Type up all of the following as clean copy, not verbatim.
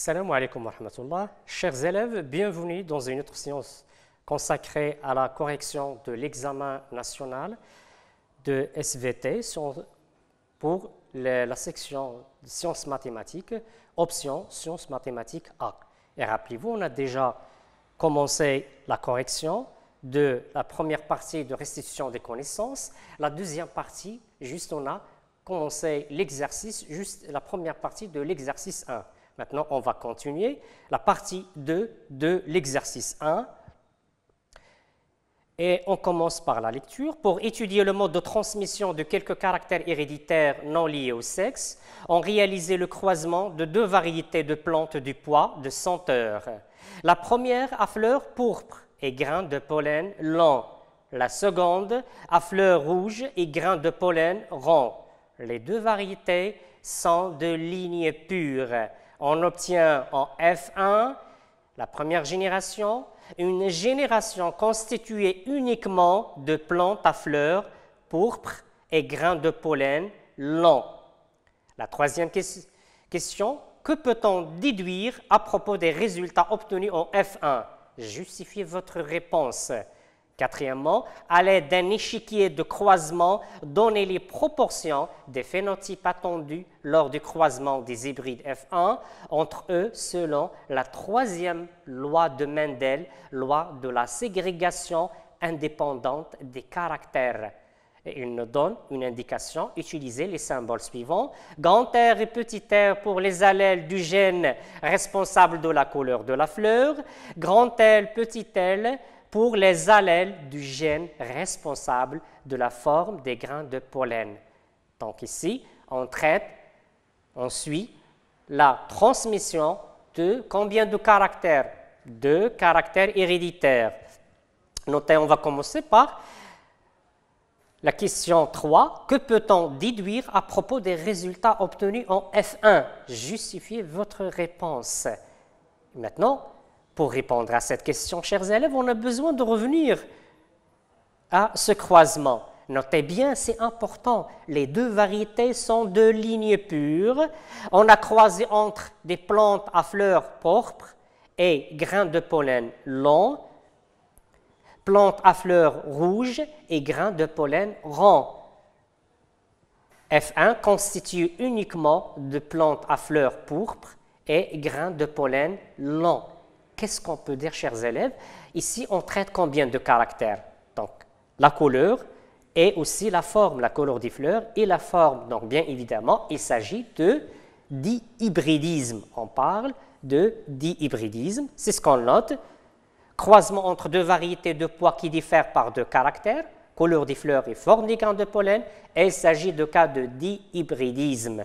Salam alaikum wa rahmatullah. Chers élèves, bienvenue dans une autre séance consacrée à la correction de l'examen national de SVT pour la section de sciences mathématiques, option sciences mathématiques A. Et rappelez-vous, on a déjà commencé la correction de la première partie de restitution des connaissances. La deuxième partie, juste on a commencé l'exercice, juste la première partie de l'exercice 1. Maintenant, on va continuer la partie 2 de l'exercice 1. Et on commence par la lecture. Pour étudier le mode de transmission de quelques caractères héréditaires non liés au sexe, on réalisait le croisement de deux variétés de plantes du pois de senteur. La première à fleurs pourpres et grains de pollen lents. La seconde à fleurs rouges et grains de pollen ronds. Les deux variétés sont de ligne pure. On obtient en F1, la première génération, une génération constituée uniquement de plantes à fleurs pourpres et grains de pollen longs. La troisième question, que peut-on déduire à propos des résultats obtenus en F1? Justifiez votre réponse. Quatrièmement, à l'aide d'un échiquier de croisement, donnez les proportions des phénotypes attendus lors du croisement des hybrides F1 entre eux selon la troisième loi de Mendel, loi de la ségrégation indépendante des caractères. Et il nous donne une indication, utilisez les symboles suivants. Grand R et petit r pour les allèles du gène responsable de la couleur de la fleur. Grand L, petit l pour les allèles du gène responsable de la forme des grains de pollen. Donc ici, on suit la transmission de combien de caractères? De caractères héréditaires. Notez, on va commencer par la question 3. Que peut-on déduire à propos des résultats obtenus en F1? Justifiez votre réponse. Maintenant, pour répondre à cette question, chers élèves, on a besoin de revenir à ce croisement. Notez bien, c'est important, les deux variétés sont de ligne pure. On a croisé entre des plantes à fleurs pourpres et grains de pollen longs, plantes à fleurs rouges et grains de pollen ronds. F1 constitue uniquement de plantes à fleurs pourpres et grains de pollen longs. Qu'est-ce qu'on peut dire, chers élèves? Ici, on traite combien de caractères? Donc, la couleur et aussi la forme, la couleur des fleurs et la forme. Donc, bien évidemment, il s'agit de dihybridisme. On parle de dihybridisme, c'est ce qu'on note. Croisement entre deux variétés de pois qui diffèrent par deux caractères, couleur des fleurs et forme des grains de pollen, et il s'agit de cas de dihybridisme.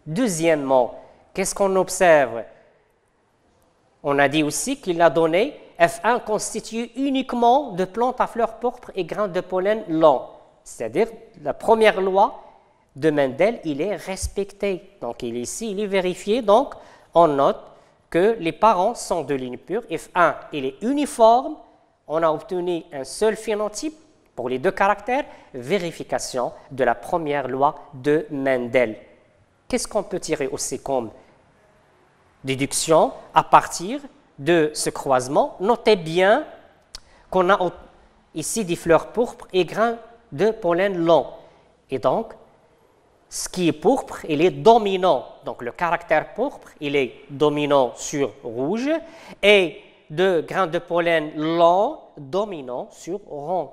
Deuxièmement, qu'est-ce qu'on observe? On a dit aussi qu'il a donné F1 constitué uniquement de plantes à fleurs pourpres et grains de pollen longs. C'est-à-dire, la première loi de Mendel, il est respecté. Donc, il est vérifié. Donc, on note que les parents sont de ligne pure. F1, il est uniforme. On a obtenu un seul phénotype pour les deux caractères. Vérification de la première loi de Mendel. Qu'est-ce qu'on peut tirer aussi comme déduction à partir de ce croisement? Notez bien qu'on a ici des fleurs pourpres et grains de pollen longs. Et donc, ce qui est pourpre, il est dominant. Donc, le caractère pourpre, il est dominant sur rouge et de grains de pollen longs, dominant sur rond.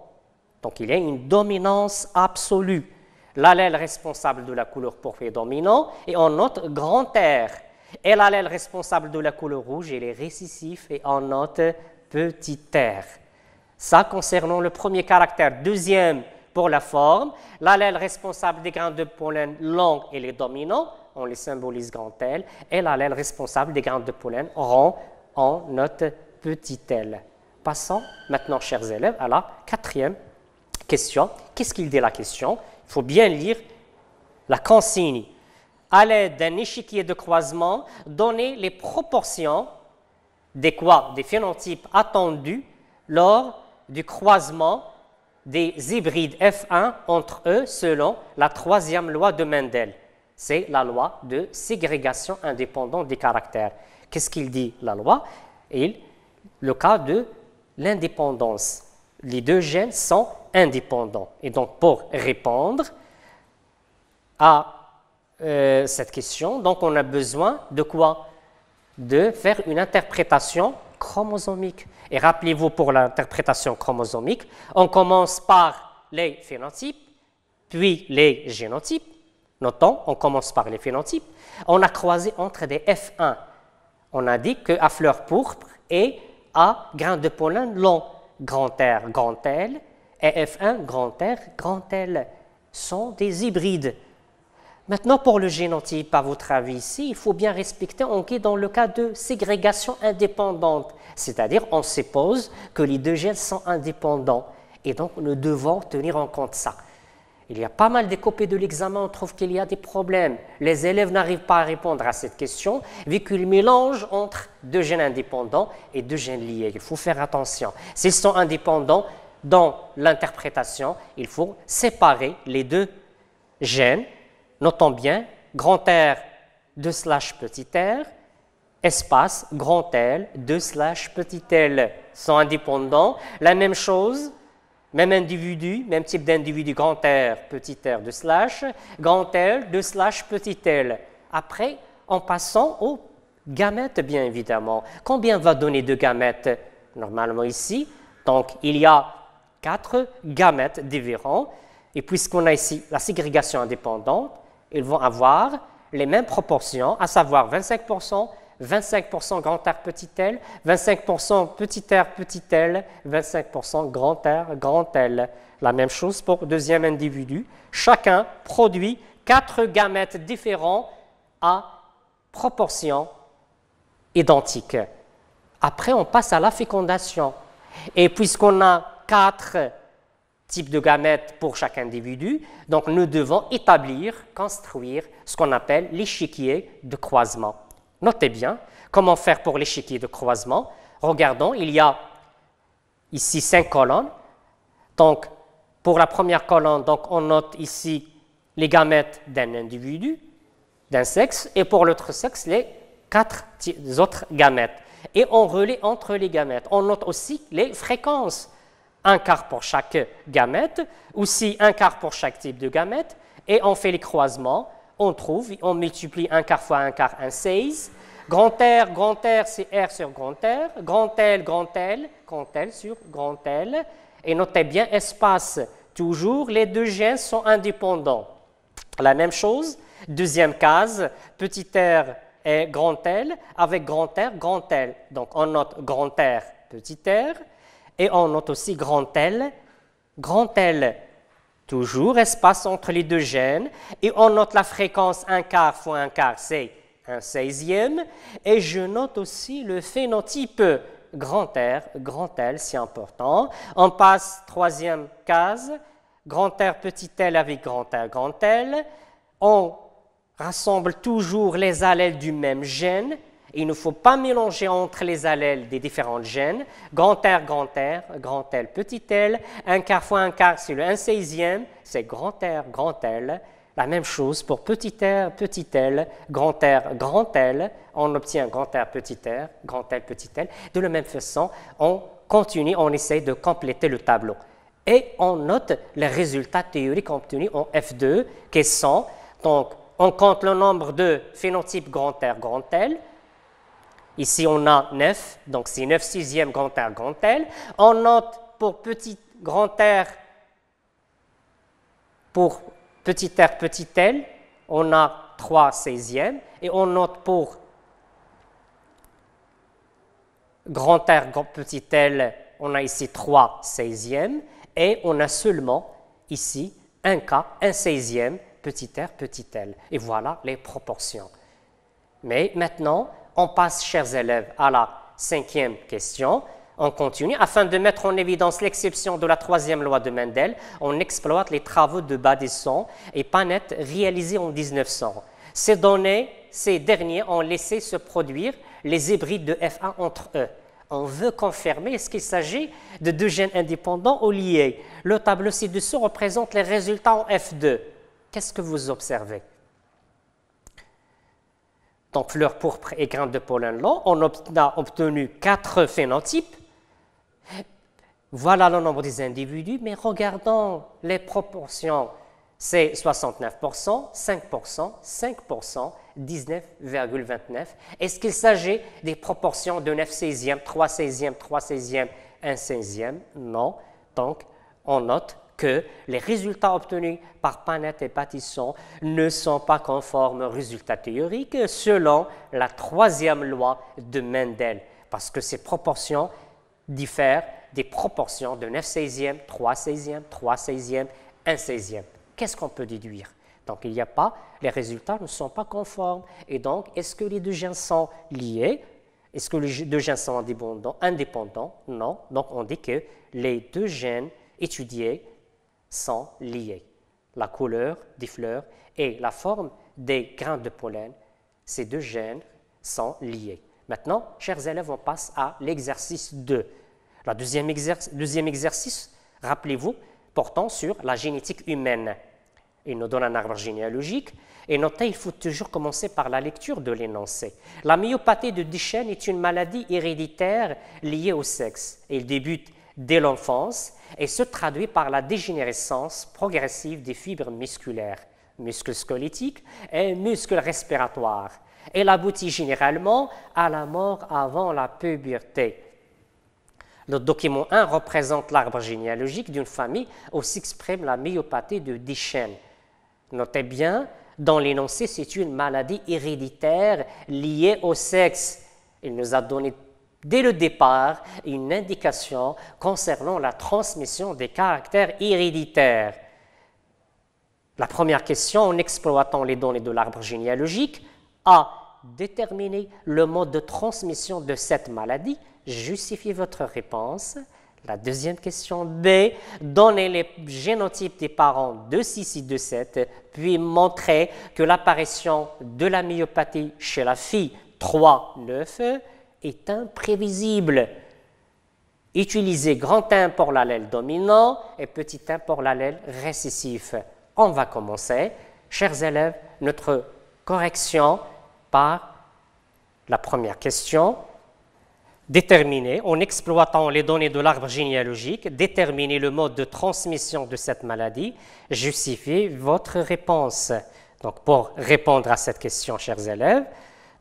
Donc, il y a une dominance absolue. L'allèle responsable de la couleur pourpre est dominant et on note grand R. Et l'allèle responsable de la couleur rouge, il est récessif et on note petit r. Ça concernant le premier caractère. Deuxième, pour la forme, l'allèle responsable des grains de pollen longs, il est dominant, on les symbolise grand L, et l'allèle responsable des grains de pollen rond, on note petit l. Passons maintenant, chers élèves, à la quatrième question. Qu'est-ce qu'il dit la question? Il faut bien lire la consigne. À l'aide d'un échiquier de croisement, donner les proportions des phénotypes attendus lors du croisement des hybrides F1 entre eux selon la troisième loi de Mendel. C'est la loi de ségrégation indépendante des caractères. Qu'est-ce qu'il dit la loi? Le cas de l'indépendance. Les deux gènes sont indépendants. Et donc, pour répondre à cette question, donc on a besoin de quoi? De faire une interprétation chromosomique. Et rappelez-vous, pour l'interprétation chromosomique, on commence par les phénotypes, puis les génotypes. Notons, on commence par les phénotypes. On a croisé entre des F1. On a dit qu'à fleur pourpre et à grain de pollen long, grand R, grand L, et F1, grand R, grand L, sont des hybrides. Maintenant, pour le génotype, à votre avis, ici, il faut bien respecter, on est dans le cas de ségrégation indépendante, c'est-à-dire on suppose que les deux gènes sont indépendants, et donc nous devons tenir en compte ça. Il y a pas mal de copies de l'examen, on trouve qu'il y a des problèmes. Les élèves n'arrivent pas à répondre à cette question, vu qu'ils mélangent entre deux gènes indépendants et deux gènes liés. Il faut faire attention. S'ils sont indépendants, dans l'interprétation, il faut séparer les deux gènes. Notons bien, grand R, 2/ petit r, espace, grand L, 2/ petit l, sont indépendants. La même chose, même individu, même type d'individu, grand R, petit r, 2/, grand L, 2/ petit l. Après, en passant aux gamètes, bien évidemment. Combien va donner de gamètes? Normalement ici, donc il y a 4 gamètes différents. Et puisqu'on a ici la ségrégation indépendante, ils vont avoir les mêmes proportions, à savoir 25%, 25% grand R petit l, 25% petit r petit l, 25% grand R grand L. La même chose pour le deuxième individu. Chacun produit 4 gamètes différents à proportions identiques. Après, on passe à la fécondation. Et puisqu'on a 4 types de gamètes pour chaque individu, donc nous devons établir, construire ce qu'on appelle l'échiquier de croisement. Notez bien, comment faire pour l'échiquier de croisement? Regardons, il y a ici 5 colonnes. Donc, pour la première colonne, donc, on note ici les gamètes d'un individu, d'un sexe, et pour l'autre sexe, les 4 autres gamètes. Et on relaie entre les gamètes. On note aussi les fréquences. 1/4 pour chaque gamète, aussi 1/4 pour chaque type de gamète, et on fait les croisements, on trouve, on multiplie 1/4 fois 1/4, 1/16. Grand R, c'est R sur grand R, grand L sur grand L. Et notez bien, espace, toujours, les deux gènes sont indépendants. La même chose, deuxième case, petit r et grand L, avec grand R, grand L. Donc on note grand R, petit r, et on note aussi grand L, toujours espace entre les deux gènes, et on note la fréquence 1/4 fois 1/4, c'est 1/16e, et je note aussi le phénotype grand R, grand L, c'est important. On passe troisième case, grand R, petit l avec grand R, grand L. On rassemble toujours les allèles du même gène. Il ne faut pas mélanger entre les allèles des différents gènes. Grand R, grand L, petit l. 1/4 fois 1/4, c'est le 1/16e, c'est grand R, grand L. La même chose pour petit r, petit l, grand R, grand L. On obtient grand R, petit r, grand L, petit l. De la même façon, on continue, on essaie de compléter le tableau. Et on note les résultats théoriques obtenus en F2, qui sont, donc, on compte le nombre de phénotypes grand R, grand L. Ici, on a 9, donc c'est 9/6e grand R, grand L. On note pour petit grand R, pour petit r, petit l, on a 3/16e. Et on note pour grand R, petit l, on a ici 3/16e. Et on a seulement ici un cas, 1/16e, petit r, petit l. Et voilà les proportions. Mais maintenant, on passe, chers élèves, à la 5e question. On continue. Afin de mettre en évidence l'exception de la 3e loi de Mendel, on exploite les travaux de Badesson et Panette réalisés en 1900. Ces derniers ont laissé se produire les hybrides de F1 entre eux. On veut confirmer, est-ce qu'il s'agit de deux gènes indépendants ou liés? Le tableau ci-dessous représente les résultats en F2. Qu'est-ce que vous observez? donc fleurs pourpres et grains de pollen long, on a obtenu 4 phénotypes. Voilà le nombre des individus, mais regardons les proportions. C'est 69%, 5%, 5%, 19,29%. Est-ce qu'il s'agit des proportions de 9 16e, 3 16e, 3 16e, 1 16e? Non. Donc, on note que les résultats obtenus par Panett et Patisson ne sont pas conformes aux résultats théoriques selon la 3e loi de Mendel, parce que ces proportions diffèrent des proportions de 9 16e, 3 16e, 3 16e, 1 16e. Qu'est-ce qu'on peut déduire? Donc, il n'y a pas, les résultats ne sont pas conformes. Et donc, est-ce que les deux gènes sont liés? Est-ce que les deux gènes sont indépendants? Non. Donc, on dit que les deux gènes étudiés sont liés. La couleur des fleurs et la forme des grains de pollen, ces deux gènes sont liés. Maintenant, chers élèves, on passe à l'exercice 2. Le deuxième exercice, rappelez-vous, portant sur la génétique humaine. Il nous donne un arbre généalogique. Et notez, il faut toujours commencer par la lecture de l'énoncé. La myopathie de Duchenne est une maladie héréditaire liée au sexe. Elle débute dès l'enfance et se traduit par la dégénérescence progressive des fibres musculaires, muscles squelettiques et muscles respiratoires. Elle aboutit généralement à la mort avant la puberté. Le document 1 représente l'arbre généalogique d'une famille où s'exprime la myopathie de Duchenne. Notez bien, dans l'énoncé, c'est une maladie héréditaire liée au sexe. Il nous a donné dès le départ une indication concernant la transmission des caractères héréditaires. La première question, en exploitant les données de l'arbre généalogique, A. Déterminer le mode de transmission de cette maladie. Justifiez votre réponse. La deuxième question, B. Donnez les génotypes des parents 2,6 et 2,7, puis montrer que l'apparition de la myopathie chez la fille 3,9 est imprévisible. Utilisez grand 1 pour l'allèle dominant et petit 1 pour l'allèle récessif. On va commencer, chers élèves, notre correction par la première question. Déterminer, en exploitant les données de l'arbre généalogique, déterminer le mode de transmission de cette maladie. Justifiez votre réponse. Donc, pour répondre à cette question, chers élèves,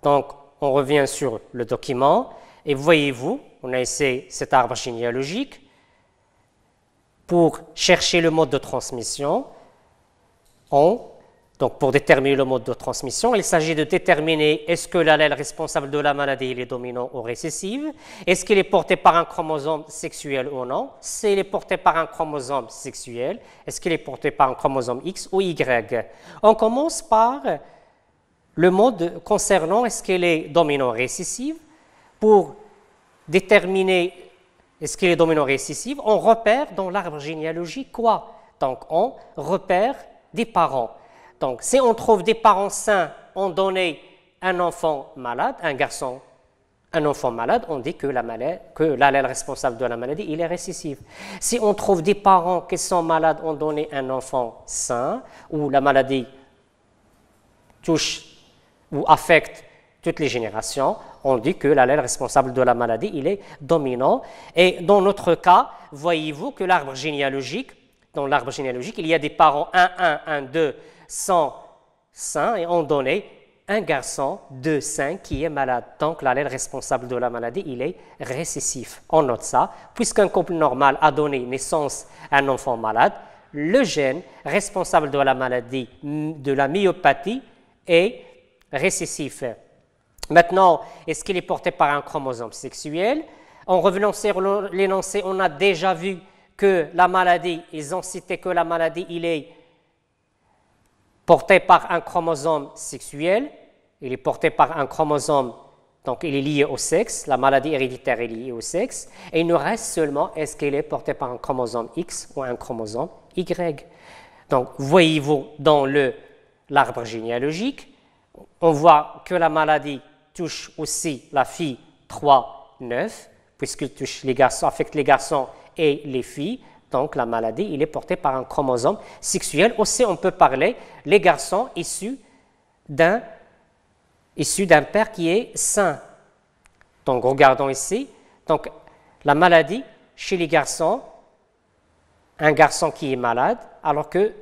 donc, on revient sur le document et voyez-vous, on a essayé cet arbre généalogique pour chercher le mode de transmission. Donc, pour déterminer le mode de transmission, il s'agit de déterminer est-ce que l'allèle responsable de la maladie est dominant ou récessif, est-ce qu'il est porté par un chromosome sexuel ou non, s'il est porté par un chromosome sexuel, est-ce qu'il est porté par un chromosome X ou Y. On commence par le mode concernant est-ce qu'il est dominant ou récessif. Pour déterminer est-ce qu'il est dominant ou récessif, on repère dans l'arbre généalogique quoi? Donc, on repère des parents. Donc, si on trouve des parents sains, on donne un enfant malade, un enfant malade, on dit que l'allèle responsable de la maladie, il est récessif. Si on trouve des parents qui sont malades, on donne un enfant sain, où la maladie touche ou affecte toutes les générations, on dit que l'allèle responsable de la maladie, il est dominant. Et dans notre cas, voyez-vous que l'arbre généalogique, dans l'arbre généalogique, il y a des parents 1, 1, 1, 2, sont sains et on donné un garçon de 5 qui est malade. Donc, l'allèle responsable de la maladie, il est récessif. On note ça. Puisqu'un couple normal a donné naissance à un enfant malade, le gène responsable de la maladie, de la myopathie, est récessif. Maintenant, est-ce qu'il est porté par un chromosome sexuel? En revenant sur l'énoncé, on a déjà vu que la maladie, ils ont cité que la maladie, il est porté par un chromosome sexuel, il est porté par un chromosome, donc il est lié au sexe, la maladie héréditaire est liée au sexe, et il nous reste seulement est-ce qu'il est porté par un chromosome X ou un chromosome Y. Donc, voyez-vous dans l'arbre généalogique, on voit que la maladie touche aussi la fille 3,9, puisqu'il touche les garçons, affecte les garçons et les filles. Donc, la maladie, il est porté par un chromosome sexuel. Aussi, on peut parler les garçons issus d'un issu d'un père qui est sain. Donc, regardons ici. Donc, la maladie chez les garçons, un garçon qui est malade, alors que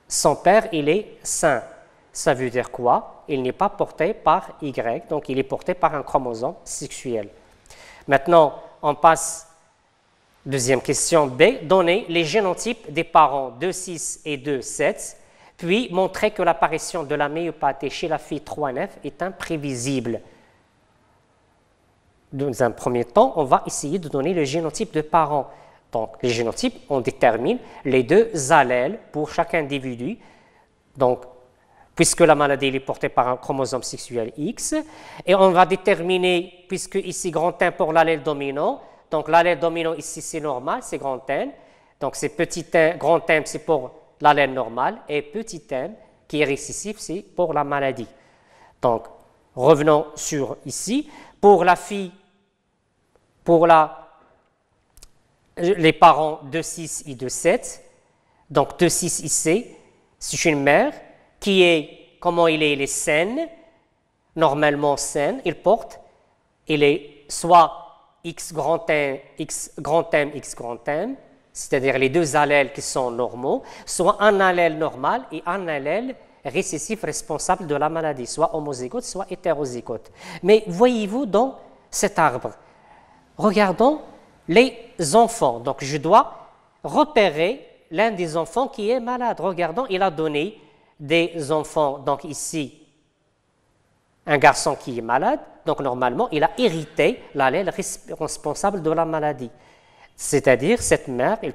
son père, il est sain. Ça veut dire quoi? Il n'est pas porté par Y, donc il est porté par un chromosome sexuel. Maintenant, on passe, deuxième question B, donner les génotypes des parents 2,6 et 2,7, puis montrer que l'apparition de la myopathie chez la fille 3,9 est imprévisible. Dans un premier temps, on va essayer de donner le génotype de parents. Donc, les génotypes, on détermine les 2 allèles pour chaque individu. Donc, puisque la maladie est portée par un chromosome sexuel X, et on va déterminer, puisque ici grand M pour l'allèle dominant, donc l'allèle dominant ici c'est normal, c'est grand M, donc c'est petit M, grand M c'est pour l'allèle normal, et petit m qui est récessif c'est pour la maladie. Donc, revenons sur ici, pour la fille, pour les parents 2,6 et 2,7, donc 2,6 ici, c'est une mère qui est, comment il est saine, normalement saine, il est soit X grand M, X grand M, X grand M, c'est-à-dire les 2 allèles qui sont normaux, soit un allèle normal et un allèle récessif responsable de la maladie, soit homozygote, soit hétérozygote. Mais voyez-vous dans cet arbre, regardons les enfants. Donc, je dois repérer l'un des enfants qui est malade. Regardons, il a donné des enfants, donc ici, un garçon qui est malade. Donc, normalement, il a hérité l'allèle responsable de la maladie. C'est-à-dire, cette mère, il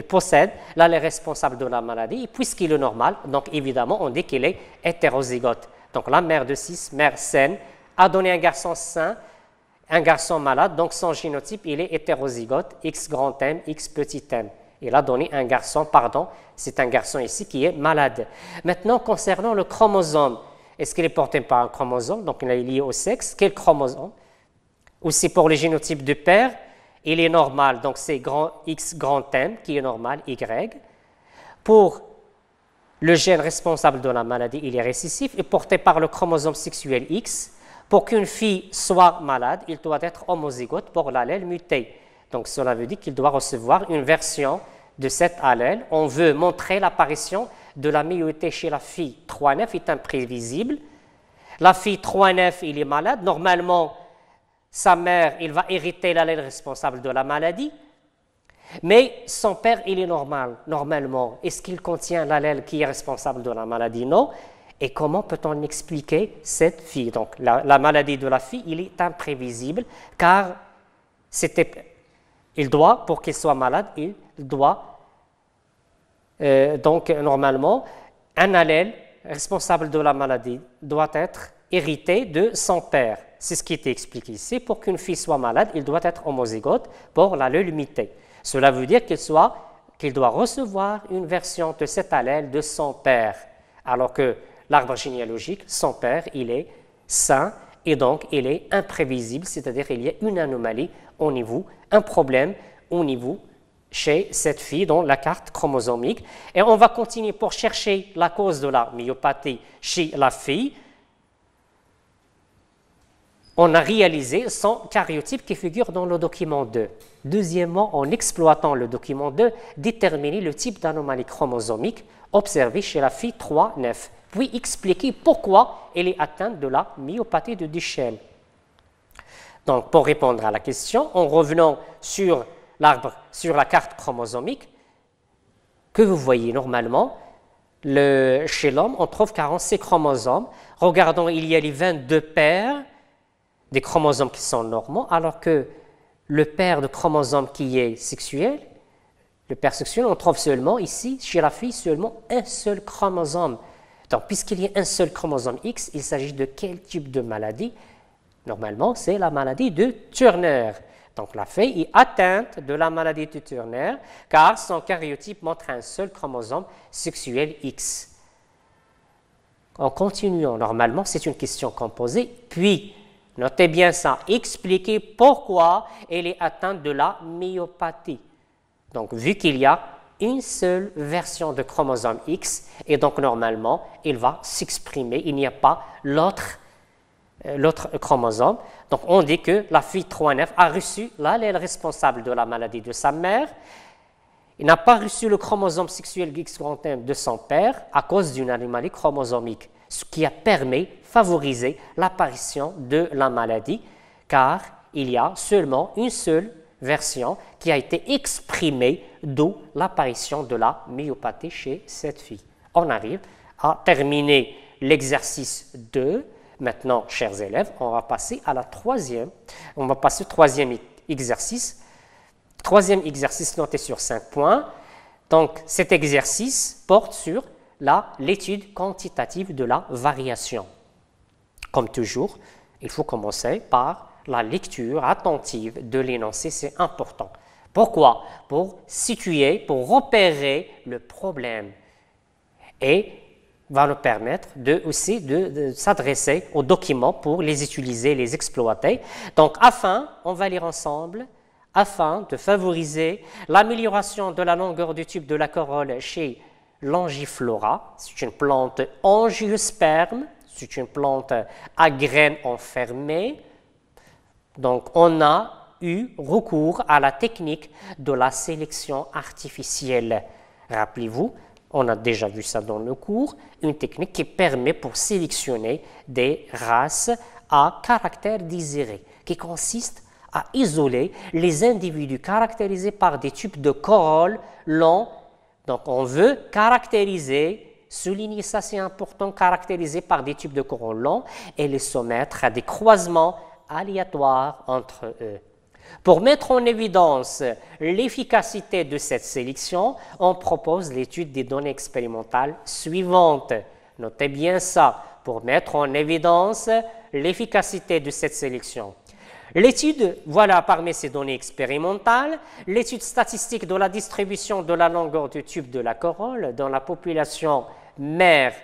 possède l'allèle responsable de la maladie, et puisqu'il est normal, donc évidemment, on dit qu'il est hétérozygote. Donc, la mère de 6, mère saine, a donné un garçon sain, un garçon malade, donc son génotype, il est hétérozygote, X grand M, X petit m. Il a donné un garçon, c'est un garçon ici qui est malade. Maintenant, concernant le chromosome, est-ce qu'il est porté par un chromosome? Donc, il est lié au sexe. Quel chromosome? Aussi pour le génotype du père, il est normal, donc c'est X grand M qui est normal, Y. Pour le gène responsable de la maladie, il est récessif et porté par le chromosome sexuel X. Pour qu'une fille soit malade, il doit être homozygote pour l'allèle muté. Donc, cela veut dire qu'il doit recevoir une version de cet allèle. On veut montrer l'apparition de la myopathie chez la fille 3,9 est imprévisible. La fille 3,9, il est malade. Normalement, sa mère, il va hériter l'allèle responsable de la maladie. Mais son père, il est normal, normalement. Est-ce qu'il contient l'allèle qui est responsable de la maladie? Non. Et comment peut-on expliquer cette fille? Donc, la maladie de la fille, il est imprévisible, car il doit, pour qu'il soit malade, il doit, donc normalement, un allèle responsable de la maladie doit être hérité de son père. C'est ce qui était expliqué ici. Pour qu'une fille soit malade, il doit être homozygote pour l'allèle muté. Cela veut dire qu'il doit recevoir une version de cet allèle de son père, alors que l'arbre généalogique, son père, il est sain et donc il est imprévisible, c'est-à-dire qu'il y a une anomalie au niveau, un problème au niveau chez cette fille dans la carte chromosomique. Et on va continuer pour chercher la cause de la myopathie chez la fille. On a réalisé son karyotype qui figure dans le document 2. Deuxièmement, en exploitant le document 2, déterminer le type d'anomalie chromosomique observée chez la fille 3,9. Puis expliquer pourquoi elle est atteinte de la myopathie de Duchenne. Donc, pour répondre à la question, en revenant sur l'arbre, sur la carte chromosomique, que vous voyez normalement, chez l'homme, on trouve 46 chromosomes. Regardons, il y a les 22 paires des chromosomes qui sont normaux, alors que le paire de chromosomes qui est sexuel, le paire sexuel, on trouve seulement ici, chez la fille, seulement un seul chromosome. Donc, puisqu'il y a un seul chromosome X, il s'agit de quel type de maladie? Normalement, c'est la maladie de Turner. Donc, la fille est atteinte de la maladie de Turner car son karyotype montre un seul chromosome sexuel X. En continuant, normalement, c'est une question composée. Puis, notez bien ça, expliquez pourquoi elle est atteinte de la myopathie. Donc, vu qu'il y a une seule version de chromosome X, et donc normalement, il va s'exprimer, il n'y a pas l'autre l'autre chromosome. Donc, on dit que la fille 3F a reçu l'allèle responsable de la maladie de sa mère. Il n'a pas reçu le chromosome sexuel X-M de son père à cause d'une anomalie chromosomique, ce qui a permis de favoriser l'apparition de la maladie, car il y a seulement une seule version qui a été exprimée, d'où l'apparition de la myopathie chez cette fille. On arrive à terminer l'exercice 2. Maintenant, chers élèves, on va passer à la troisième. On va passer au troisième exercice. Troisième exercice noté sur 5 points. Donc, cet exercice porte sur l'étude quantitative de la variation. Comme toujours, il faut commencer par la lecture attentive de l'énoncé, c'est important. Pourquoi? Pour situer, pour repérer le problème et va nous permettre aussi de s'adresser aux documents pour les utiliser, les exploiter. Donc, on va lire ensemble, afin de favoriser l'amélioration de la longueur du tube de la corolle chez l'angiflora. C'est une plante angiosperme, c'est une plante à graines enfermées. Donc, on a eu recours à la technique de la sélection artificielle. Rappelez-vous, on a déjà vu ça dans le cours, une technique qui permet pour sélectionner des races à caractère désiré, qui consiste à isoler les individus caractérisés par des types de corolle longs. Donc, on veut caractériser, souligner ça, c'est important, caractériser par des types de corolle longs et les soumettre à des croisements aléatoires entre eux. Pour mettre en évidence l'efficacité de cette sélection, on propose l'étude des données expérimentales suivantes. Notez bien ça, pour mettre en évidence l'efficacité de cette sélection. L'étude, voilà parmi ces données expérimentales, l'étude statistique de la distribution de la longueur du tube de la corolle dans la population mère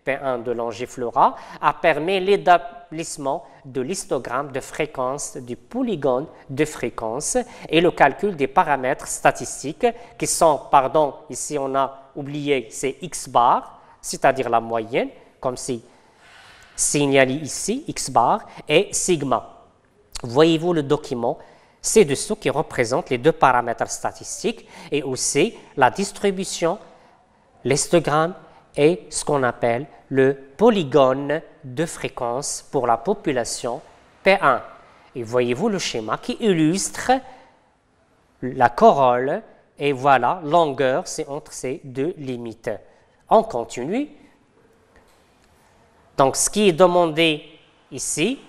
P1 de l'angiflora a permis l'établissement de l'histogramme de fréquence du polygone de fréquence et le calcul des paramètres statistiques qui sont, ici on a oublié, c'est x bar, c'est-à-dire la moyenne, comme c'est signalé ici, x bar, et sigma. Voyez-vous le document ci-dessous qui représente les deux paramètres statistiques et aussi la distribution, l'histogramme et ce qu'on appelle le polygone de fréquence pour la population P1. Et voyez-vous le schéma qui illustre la corolle et voilà, longueur, c'est entre ces deux limites. On continue. Donc, ce qui est demandé ici,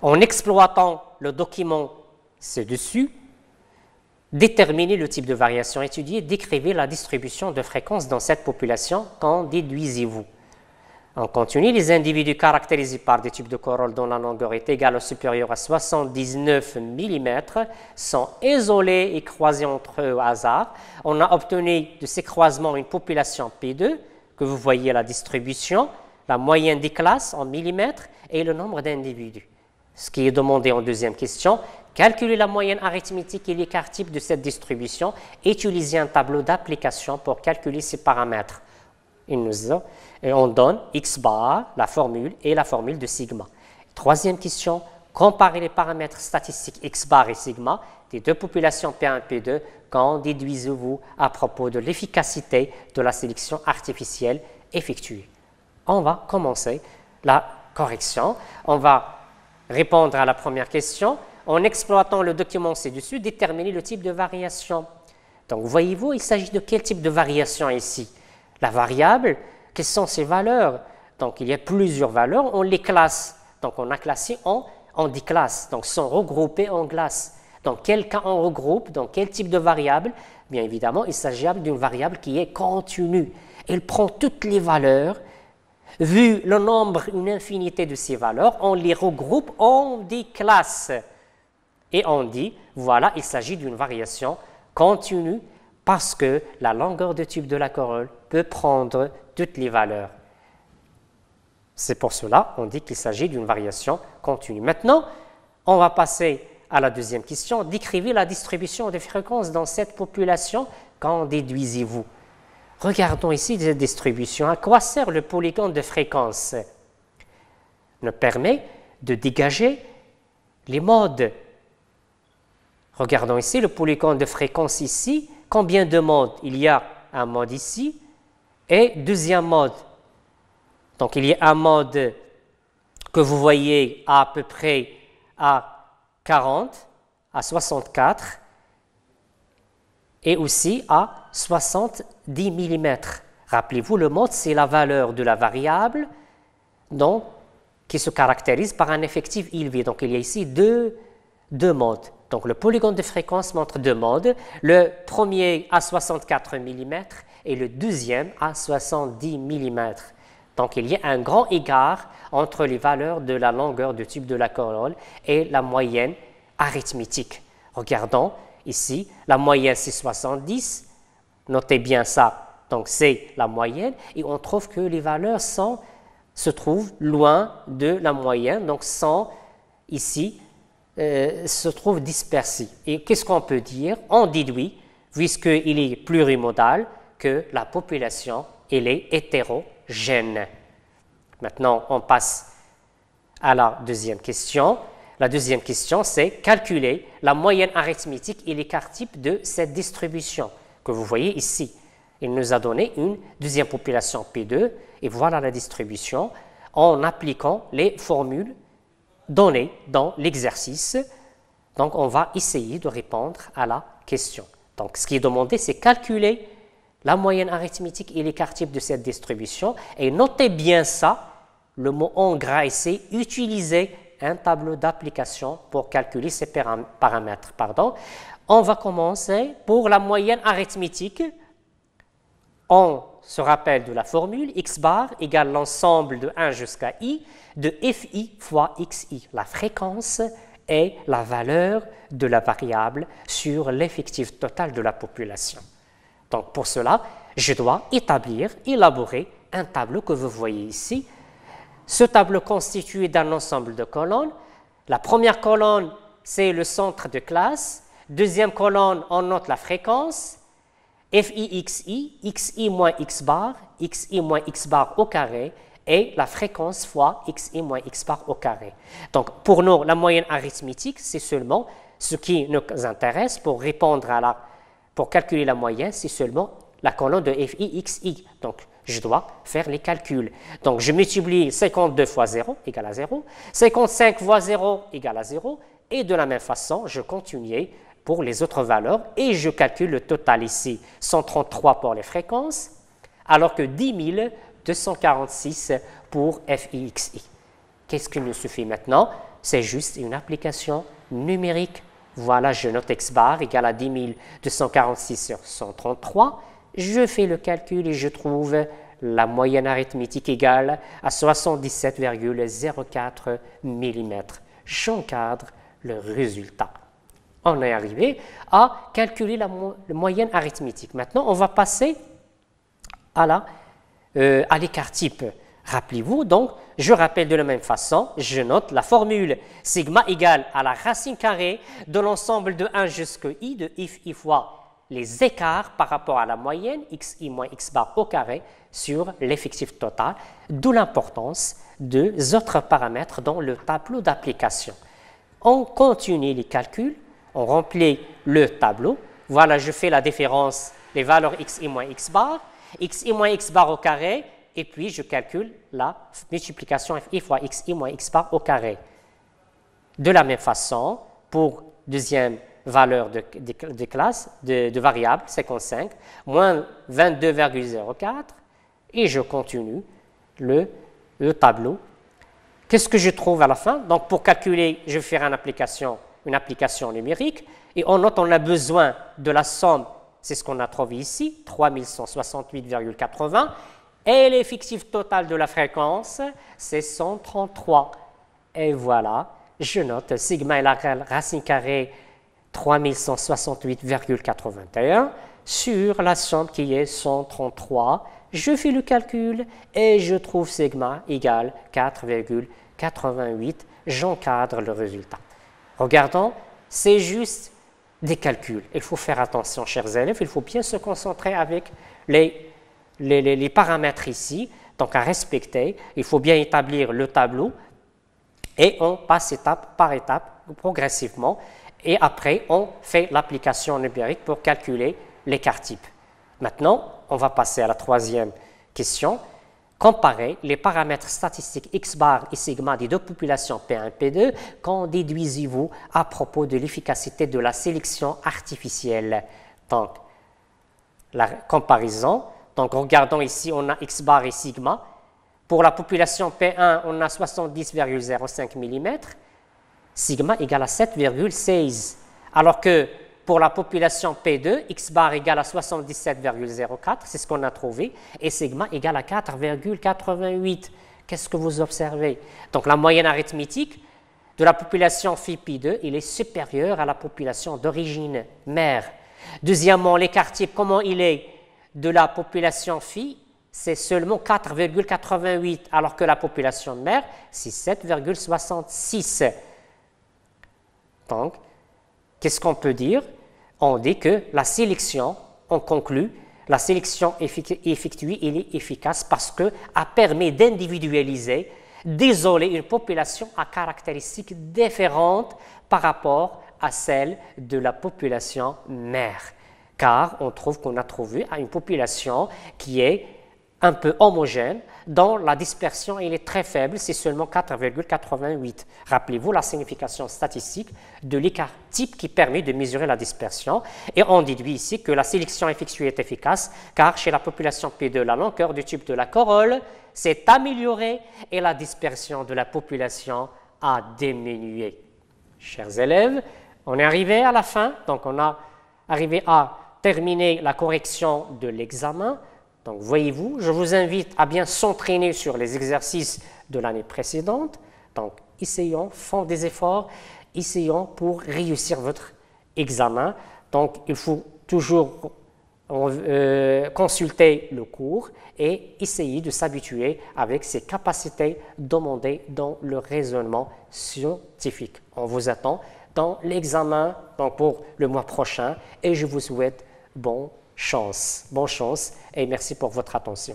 en exploitant le document ci-dessus, déterminez le type de variation étudiée, décrivez la distribution de fréquences dans cette population, qu'en déduisez-vous? On continue, les individus caractérisés par des types de corolle dont la longueur est égale ou supérieure à 79 mm sont isolés et croisés entre eux au hasard. On a obtenu de ces croisements une population P2, que vous voyez la distribution, la moyenne des classes en millimètres et le nombre d'individus. Ce qui est demandé en deuxième question, calculer la moyenne arithmétique et l'écart type de cette distribution, utiliser un tableau d'application pour calculer ces paramètres. Et on donne x bar, la formule, et la formule de sigma. Troisième question, comparer les paramètres statistiques x bar et sigma des deux populations P1 et P2, qu'en déduisez-vous à propos de l'efficacité de la sélection artificielle effectuée? On va commencer la correction. On va répondre à la première question. En exploitant le document ci-dessus, déterminer le type de variation. Donc, voyez-vous, il s'agit de quel type de variation ici? La variable, quelles sont ses valeurs? Donc, il y a plusieurs valeurs, on les classe. Donc, on a classé en 10 classes. Donc, sont regroupées en classes. Dans quel cas on regroupe? Dans quel type de variable? Bien évidemment, il s'agit d'une variable qui est continue. Elle prend toutes les valeurs. Vu le nombre, une infinité de ces valeurs, on les regroupe en 10 classes. Et on dit, voilà, il s'agit d'une variation continue parce que la longueur de tube de la corolle peut prendre toutes les valeurs. C'est pour cela qu'on dit qu'il s'agit d'une variation continue. Maintenant, on va passer à la deuxième question. Décrivez la distribution des fréquences dans cette population. Qu'en déduisez-vous? Regardons ici cette distribution. À quoi sert le polygone de fréquence? nous permet de dégager les modes. Regardons ici le polygone de fréquence ici. Combien de modes? Il y a un mode ici et deuxième mode. Donc il y a un mode que vous voyez à peu près à 40, à 64 et aussi à 70 mm. Rappelez-vous, le mode, c'est la valeur de la variable qui se caractérise par un effectif élevé. Donc il y a ici deux modes. Donc le polygone de fréquence montre deux modes. Le premier à 64 mm et le deuxième à 70 mm. Donc il y a un grand écart entre les valeurs de la longueur du tube de la colonne et la moyenne arithmétique. Regardons ici, la moyenne c'est 70. Notez bien ça. Donc c'est la moyenne et on trouve que les valeurs se trouvent loin de la moyenne, donc sont ici se trouvent dispersées. Et qu'est-ce qu'on peut dire? On déduit, puisqu'il est plurimodal, que la population elle est hétérogène. Maintenant, on passe à la deuxième question. La deuxième question, c'est calculer la moyenne arithmétique et l'écart type de cette distribution que vous voyez ici. Il nous a donné une deuxième population P2 et voilà la distribution en appliquant les formules données dans l'exercice. Donc, on va essayer de répondre à la question. Donc, ce qui est demandé, c'est calculer la moyenne arithmétique et l'écart type de cette distribution. Et notez bien ça, le mot en gras ici, utiliser un tableau d'application pour calculer ces paramètres. On va commencer pour la moyenne arithmétique. On se rappelle de la formule, x bar égale l'ensemble de 1 jusqu'à i de fi fois xi. La fréquence est la valeur de la variable sur l'effectif total de la population. Donc pour cela, je dois élaborer un tableau que vous voyez ici. Ce tableau constitué d'un ensemble de colonnes. La première colonne, c'est le centre de classe. Deuxième colonne, on note la fréquence. Fi, xi moins x bar au carré et la fréquence fois xi moins x bar au carré. Donc, pour nous, la moyenne arithmétique, c'est seulement ce qui nous intéresse pour pour calculer la moyenne, c'est seulement la colonne de fi, xi. Donc, je dois faire les calculs. Donc, je multiplie 52 fois 0 égale à 0, 55 fois 0 égale à 0, et de la même façon, je continue pour les autres valeurs et je calcule le total ici, 133 pour les fréquences, alors que 10 246 pour FIXI. Qu'est-ce qu'il nous suffit maintenant? C'est juste une application numérique. Voilà, je note x bar égale à 10 246 sur 133. Je fais le calcul et je trouve la moyenne arithmétique égale à 77,04 mm. J'encadre le résultat. On est arrivé à calculer la moyenne arithmétique. Maintenant, on va passer à l'écart type. Rappelez-vous, donc, je rappelle de la même façon, je note la formule sigma égale à la racine carrée de l'ensemble de 1 jusqu'à i de i fois les écarts par rapport à la moyenne xi moins x bar au carré sur l'effectif total, d'où l'importance des autres paramètres dans le tableau d'application. On continue les calculs. On remplit le tableau. Voilà, je fais la différence, les valeurs xi moins x bar au carré, et puis je calcule la multiplication fi fois xi moins x bar au carré. De la même façon, pour deuxième valeur de classe, de variable, 55, moins 22,04, et je continue le tableau. Qu'est-ce que je trouve à la fin? Donc, pour calculer, je vais faire une application numérique, et on note qu'on a besoin de la somme, c'est ce qu'on a trouvé ici, 3168,80, et l'effectif total de la fréquence, c'est 133. Et voilà, je note sigma est la racine carrée 3168,81 sur la somme qui est 133. Je fais le calcul et je trouve sigma égale 4,88. J'encadre le résultat. Regardons, c'est juste des calculs. Il faut faire attention, chers élèves, il faut bien se concentrer avec les paramètres ici, donc à respecter. Il faut bien établir le tableau Et on passe étape par étape, progressivement. Et après, on fait l'application numérique pour calculer l'écart type. Maintenant, on va passer à la troisième question. Comparer les paramètres statistiques x bar et sigma des deux populations P1 et P2. Qu'en déduisez-vous à propos de l'efficacité de la sélection artificielle? Donc, la comparaison. Donc, regardons ici, on a x bar et sigma. Pour la population P1, on a 70,05 mm. Sigma égale à 7,16. Alors que pour la population P2, x bar égale à 77,04, c'est ce qu'on a trouvé, et sigma égale à 4,88. Qu'est-ce que vous observez? Donc la moyenne arithmétique de la population phi P2, il est supérieur à la population d'origine mère. Deuxièmement, l'écart type, comment il est de la population phi? C'est seulement 4,88, alors que la population mère, c'est 7,66. Donc, qu'est-ce qu'on peut dire? On dit que la sélection, on conclut, la sélection effectuée, elle est efficace parce qu'elle permet d'individualiser, d'isoler une population à caractéristiques différentes par rapport à celle de la population mère. Car on trouve qu'on a trouvé une population qui est un peu homogène, dont la dispersion elle est très faible, c'est seulement 4,88. Rappelez-vous la signification statistique de l'écart type qui permet de mesurer la dispersion. Et on déduit ici que la sélection effectuée est efficace, car chez la population P2, la longueur du tube de la corolle s'est améliorée et la dispersion de la population a diminué. Chers élèves, on est arrivé à la fin, donc on a arrivé à terminer la correction de l'examen. Donc, voyez-vous, je vous invite à bien s'entraîner sur les exercices de l'année précédente. Donc, essayons, faisons des efforts, essayons pour réussir votre examen. Donc, il faut toujours consulter le cours et essayer de s'habituer avec ses capacités demandées dans le raisonnement scientifique. On vous attend dans l'examen pour le mois prochain et je vous souhaite bonne chance et merci pour votre attention.